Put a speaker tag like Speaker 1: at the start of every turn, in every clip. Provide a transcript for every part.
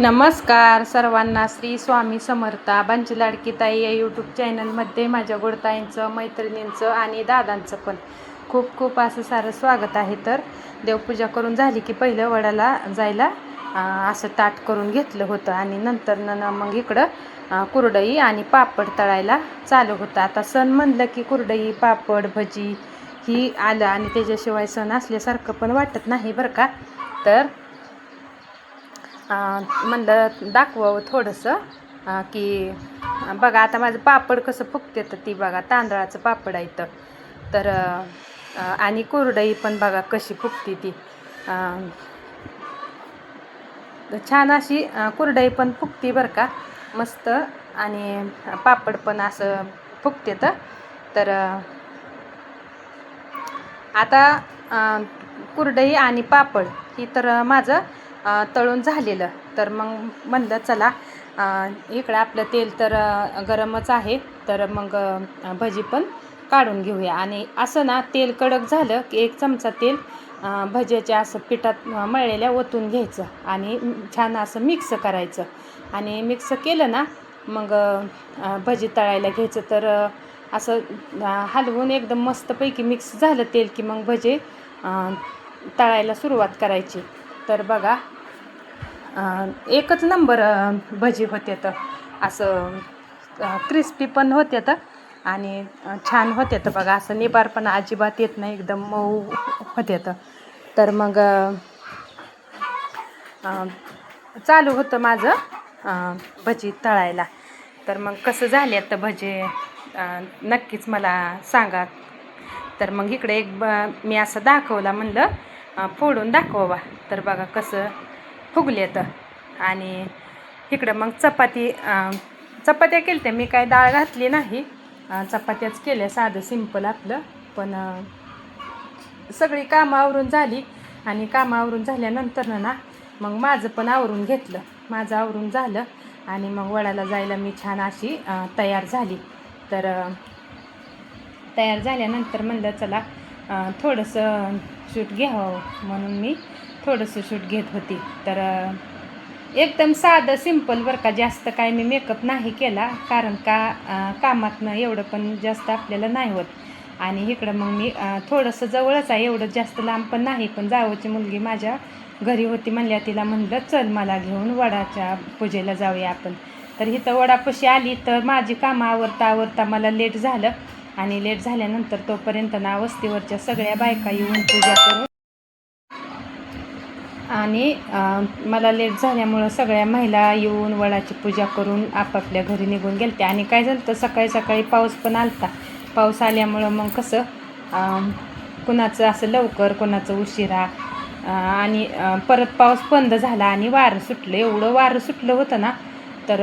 Speaker 1: नमस्कार सर्वांना. श्री स्वामी समर्था. बांची लाडकी ताई या यूट्यूब चॅनलमध्ये माझ्या गोडताईंचं, मैत्रिणींचं आणि दादांचं पण खूप खूप असं सारं स्वागत आहे. तर देवपूजा करून झाली की पहिलं वडाला जायला असं ताट करून घेतलं होतं आणि नंतर मग इकडं कुरडई आणि पापड तळायला चालू होतं. आता सण म्हणलं की कुरडई, पापड, भजी ही आलं आणि त्याच्याशिवाय सण असल्यासारखं पण वाटत नाही बरं का. तर म्हणलं दाखवावं थोडंसं की बघा आता माझं पापड कसं फुगते. तर ती बघा तांदळाचं पापड आहे तर आणि कुरडई पण बघा कशी फुगती ती. छान अशी कुरडई पण फुगती बरं का, मस्त. आणि पापड पण असं फुगते. तर आता कुरडई आणि पापड ही तर माझं तळून झालेलं. तर मग म्हणलं चला इकडं आपलं तेल तर गरमच आहे, तर मग भजी पण काढून घेऊया. आणि असं ना तेल कडक झालं की एक चमचा तेल भज्याच्या असं पिठात मळलेल्या ओतून घ्यायचं आणि छान असं मिक्स करायचं. आणि मिक्स केलं ना मग भजी तळायला घ्यायचं. तर असं हलवून एकदम मस्तपैकी मिक्स झालं तेल की मग भजे तळायला सुरुवात करायची. तर बघा एकच नंबर भजी होते. तर असं क्रिस्पी पण होते तर आणि छान होते. तर बघा असं निबारपण अजिबात येत नाही, एकदम मऊ होते. तर मग चालू होतं माझं भजी तळायला. तर मग कसं झाले तर भजे नक्कीच मला सांगा. तर मग इकडे एक मी असं दाखवला, म्हणलं फोडून दाखवा. तर बघा कसं फुगले. तर आणि इकडं मग चपात्या केल्या. मी काय डाळ घातली नाही, चपात्याच केल्या साधं सिंपल आपलं. पण सगळी कामं आवरून झाली आणि कामं आवरून झाल्यानंतर ना मग माझं पण आवरून घेतलं. माझं आवरून झालं आणि मग वडाला जायला मी छान अशी तयार झाली. तर तयार झाल्यानंतर म्हणलं चला थोडंसं शूट घ्यावं, म्हणून मी थोडंसं शूट घेत होती. तर एकदम साधं सिंपल बरं का. जास्त काय मी मेकअप नाही केला, कारण का कामातनं एवढं पण जास्त आपल्याला नाही होत. आणि इकडं मग मी थोडंसं जवळच आहे, एवढं जास्त लांब पण नाही. पण जावची मुलगी माझ्या घरी होती, म्हणल्या तिला म्हणलं चल मला घेऊन वडाच्या पूजेला जाऊया आपण. तर इथं वडापाशी आली तर माझी कामं आवरता मला लेट झालं. आणि लेट झाल्यानंतर तोपर्यंत ना वस्तीवरच्या सगळ्या बायका येऊन पूजा करून आणि मला लेट झाल्यामुळं सगळ्या महिला येऊन वडाची पूजा करून आपापल्या घरी निघून गेलत्या. आणि काय झालं तर सकाळी पाऊस पण आलता. पाऊस आल्यामुळं मग कसं कुणाचं असं लवकर, कुणाचं उशिरा. आणि परत पाऊस बंद झाला आणि वारं सुटलं. एवढं वारं सुटलं होतं ना, तर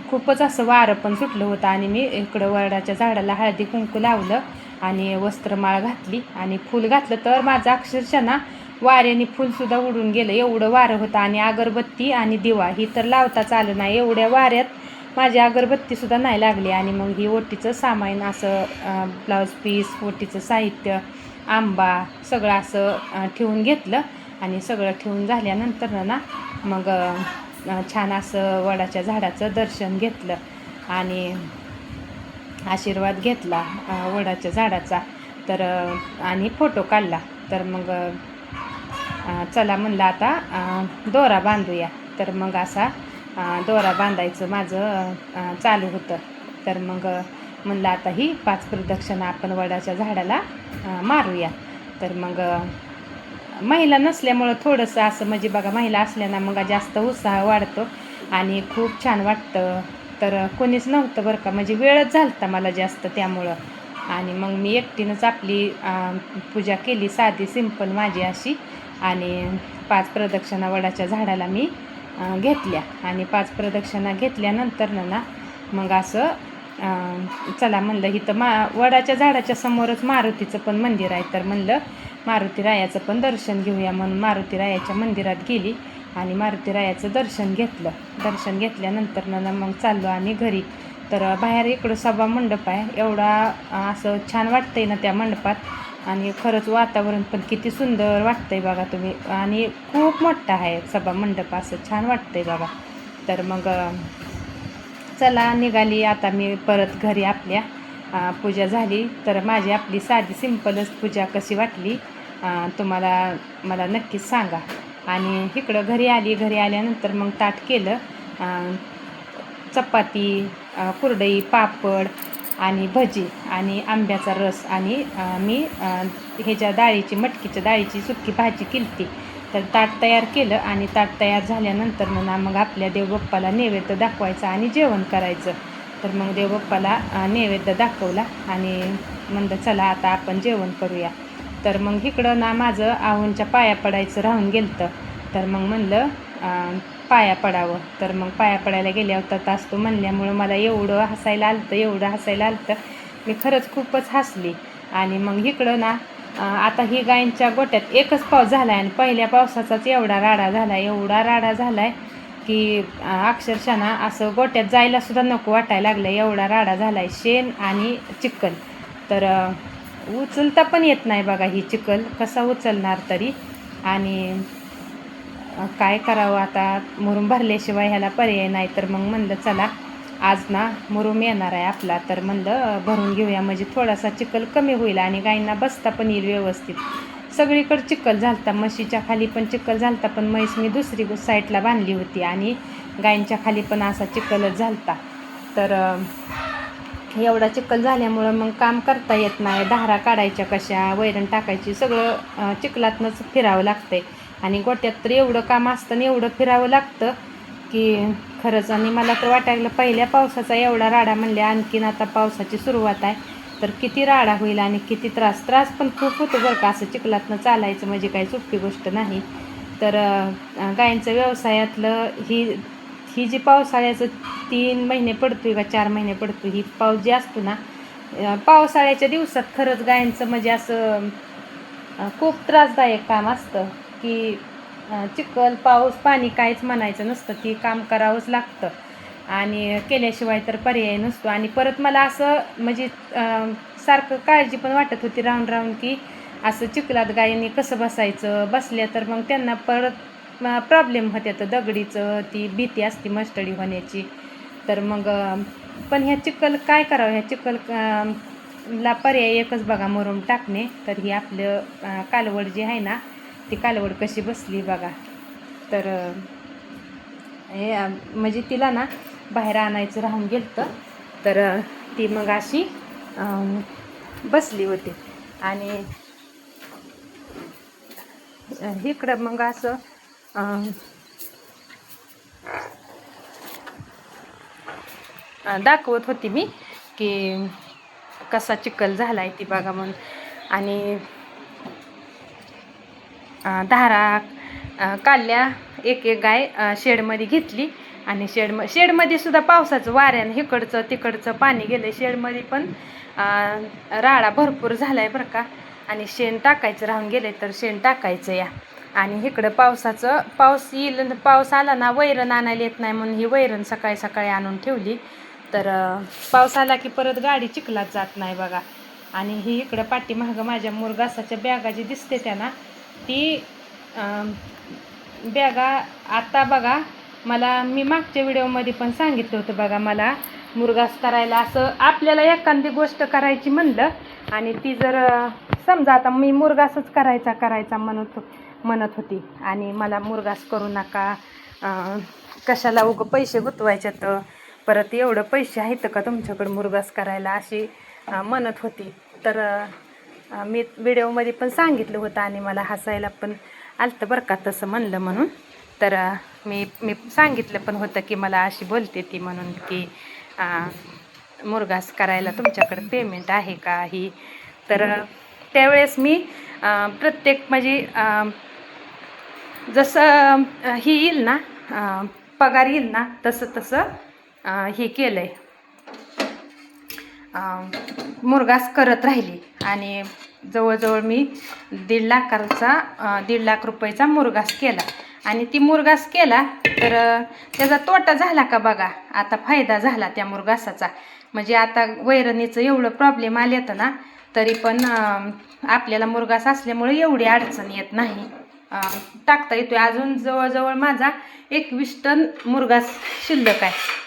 Speaker 1: खूपच असं वारं पण सुटलं होतं. आणि मी इकडं वडाच्या झाडाला हळदी कुंकू लावलं आणि वस्त्रमाळ घातली आणि फूल घातलं. तर माझं अक्षरशः ना वाऱ्याने फुलसुद्धा उडून गेलं, एवढं वारं होतं. आणि अगरबत्ती आणि दिवा ही तर लावताच आलं नाही, एवढ्या वाऱ्यात माझी अगरबत्तीसुद्धा नाही लागली. आणि मग ही ओटीचं सामान असं ब्लाऊज पीस, ओटीचं साहित्य, आंबा सगळं असं ठेवून घेतलं. आणि सगळं ठेवून झाल्यानंतर ना मग छान असं वडाच्या झाडाचं दर्शन घेतलं आणि आशीर्वाद घेतला वडाच्या झाडाचा. तर आणि फोटो काढला. तर मग चला म्हणलं आता दोरा बांधूया. तर मग असा दोरा बांधायचं माझं चालू होतं. तर मग म्हणलं आता ही 5 प्रदक्षिणा आपण वडाच्या झाडाला मारूया. तर मग महिला नसल्यामुळं थोडंसं असं म्हणजे बघा, महिला असल्यानं मग जास्त उत्साह वाढतो आणि खूप छान वाटतं. तर कोणीच नव्हतं बरं का, म्हणजे वेळच झालता मला जास्त त्यामुळं. आणि मग मी एकटीनंच आपली पूजा केली, साधी सिंपल माझी अशी. आणि 5 प्रदक्षिणा वडाच्या झाडाला मी घेतल्या. आणि 5 प्रदक्षिणा घेतल्यानंतर ना मग असं चला म्हणलं इथं वडाच्या झाडाच्या समोरच मारुतीचं पण मंदिर आहे. तर म्हणलं मारुतीरायाचं पण दर्शन घेऊया, म्हणून मारुतीरायाच्या मंदिरात गेली आणि मारुतीरायाचं दर्शन घेतलं. दर्शन घेतल्यानंतर ना मग चाललो आणि घरी. तर बाहेर इकडं सभा मंडप आहे, एवढा असं छान वाटतंय ना त्या मंडपात. आणि खरंच वातावरण पण किती सुंदर वाटतंय बघा तुम्ही. आणि खूप मोठा आहे सभा मंडप, असं छान वाटतंय बघा. तर मग चला निघाली आता मी परत घरी आपल्या. पूजा झाली. तर माझी आपली साधी सिंपलच पूजा कशी वाटली तुम्हाला मला नक्कीच सांगा. आणि इकडं घरी आल्यानंतर मग ताट केलं. चपाती, कुरडई, पापड आणि भजी आणि आंब्याचा रस आणि मी ह्याच्या डाळीची, मटकीच्या डाळीची सुकी भाजी केली. तर ताट तयार केलं आणि ताट तयार झाल्यानंतर मग आपल्या देवबाप्पाला नैवेद्य दाखवायचा आणि जेवण करायचं. तर मग देवबाप्पाला नैवेद्य दाखवला आणि म्हणलं चला आता आपण जेवण करूया. तर मग इकडं माझं आहोंच्या पाया पडायचं राहून गेलं. तर मग म्हणलं पाया पडावं. तर मग पाया पडायला गेल्यावर तर तास तो म्हणल्यामुळं मला एवढं हसायला आलं. मी खरंच खूपच हसली. आणि मग इकडं आता ही गायींच्या गोट्यात एकच पाऊस झाला आहे आणि पहिल्या पावसाचाच एवढा राडा झाला आहे की अक्षरशः असं गोट्यात जायला सुद्धा नको वाटायला लागलं, एवढा राडा झाला आहे. शेण आणि चिखल तर उचलता पण येत नाही बघा. ही चिखल कसा उचलणार तरी. आणि काय करावं आता, मुरुम भरल्याशिवाय ह्याला पर्याय नाही. तर मग म्हणलं चला आज मुरुम येणार आहे आपला, तर म्हणलं भरून घेऊया म्हणजे थोडासा चिखल कमी होईल आणि गायींना बसता पण येईल व्यवस्थित. सगळीकडे चिखल झालता, म्हशीच्या खाली पण चिखल झालता, पण म्हैस मी दुसरी साईडला बांधली होती आणि गायींच्या खाली पण असा चिखलच झालता. तर एवढा चिखल झाल्यामुळं मग काम करता येत नाही. धारा काढायच्या कशा, वैरण टाकायची, सगळं चिखलातनंच फिरावं लागतंय. आणि गोट्यात तर एवढं काम असतं आणि एवढं फिरावं लागतं की खरंच. आणि मला तर वाटायला पहिल्या पावसाचा एवढा राडा म्हणले, आणखीन आता पावसाची सुरुवात आहे तर किती राडा होईल आणि किती त्रास पण खूप होतो बरं का. असं चिखलातनं चालायचं म्हणजे काही सोपी गोष्ट नाही. तर गायींचं व्यवसायातलं ही जी पावसाळ्याचं 3 महिने पडतोय का 4 महिने पडतो, ही पाऊस जी असतो पावसाळ्याच्या दिवसात खरंच गायींचं म्हणजे असं खूप त्रासदायक काम असतं की चिखल, पाऊस, पाणी काहीच म्हणायचं नसतं, ती काम करावंच लागतं आणि केल्याशिवाय तर पर्याय नसतो. आणि परत मला असं म्हणजे सारखं काळजी पण वाटत होती राहून की असं चिखलात गायींनी कसं बसायचं, बसल्या तर मग त्यांना परत प्रॉब्लेम होते. तर दगडीचं ती भीती असते मस्टडी होण्याची. तर मग पण ह्या चिखल काय करावं, ह्या चिखल ला पर्याय एकच बघा, मुरुम टाकणे. तर ही आपलं कालवड जी आहे ती कालवड कशी बसली बघा. तर हे म्हणजे तिला बाहेर आणायचं राहून गेलं. तर ती मग अशी बसली होती. आणि इकडं मग असं दाखवत होती मी की कसा चिखल झाला आहे ती बघा म्हणून. आणि धारा काढल्या, एक गाय शेडमध्ये घेतली आणि शेडमध्ये सुद्धा पावसाचं वाऱ्यानं इकडचं तिकडचं पाणी गेलं. शेडमध्ये पण राडा भरपूर झाला आहे बरं का. आणि शेण टाकायचं राहून गेले तर शेण टाकायचं या. आणि इकडं पाऊस येईल, पाऊस आला वैरण आणायला येत नाही म्हणून ही वैरण सकाळी आणून ठेवली. तर पाऊस आला की परत गाडी चिखलात जात नाही बघा. आणि ही इकडं पाठीमागं माझ्या मुरघासाच्या बॅगा जी दिसते ती बॅगा आता बघा. मी मागच्या व्हिडिओमध्ये पण सांगितलं होतं बघा, मला मुरघास करायला असं आपल्याला एखादी गोष्ट करायची म्हणलं आणि ती जर समजा आता मी मुरघासच करायचा म्हणत होती आणि मला मुरघास करू नका, कशाला उगं पैसे गुतवायच्यात, परत एवढं पैसे आहेत का तुमच्याकडं मुरघास करायला, अशी म्हणत होती. तर मी व्हिडिओमध्ये पण सांगितलं होतं आणि मला हसायला पण आलतं बरं का तसं म्हणलं म्हणून. तर मी सांगितलं पण होतं की मला अशी बोलते ती म्हणून की मुरघास करायला तुमच्याकडे पेमेंट आहे का ही. तर त्यावेळेस मी प्रत्येक म्हणजे जसं ही येईल पगार येईल तसं हे केलं आहे, मुरघास करत राहिली. आणि जवळजवळ मी 1.5 लाख रुपयाचा मुरघास केला. आणि ती मुरघास केला तर त्याचा तोटा झाला का बघा, आता फायदा झाला त्या मुरघासाचा. म्हणजे आता वैरणीचं एवढं प्रॉब्लेम आले तर तरी पण आपल्याला मुरघास असल्यामुळे एवढी अडचण येत नाही. टाकता येतोय. अजून जवळजवळ माझा 21 टन मुरघास शिल्लक आहे.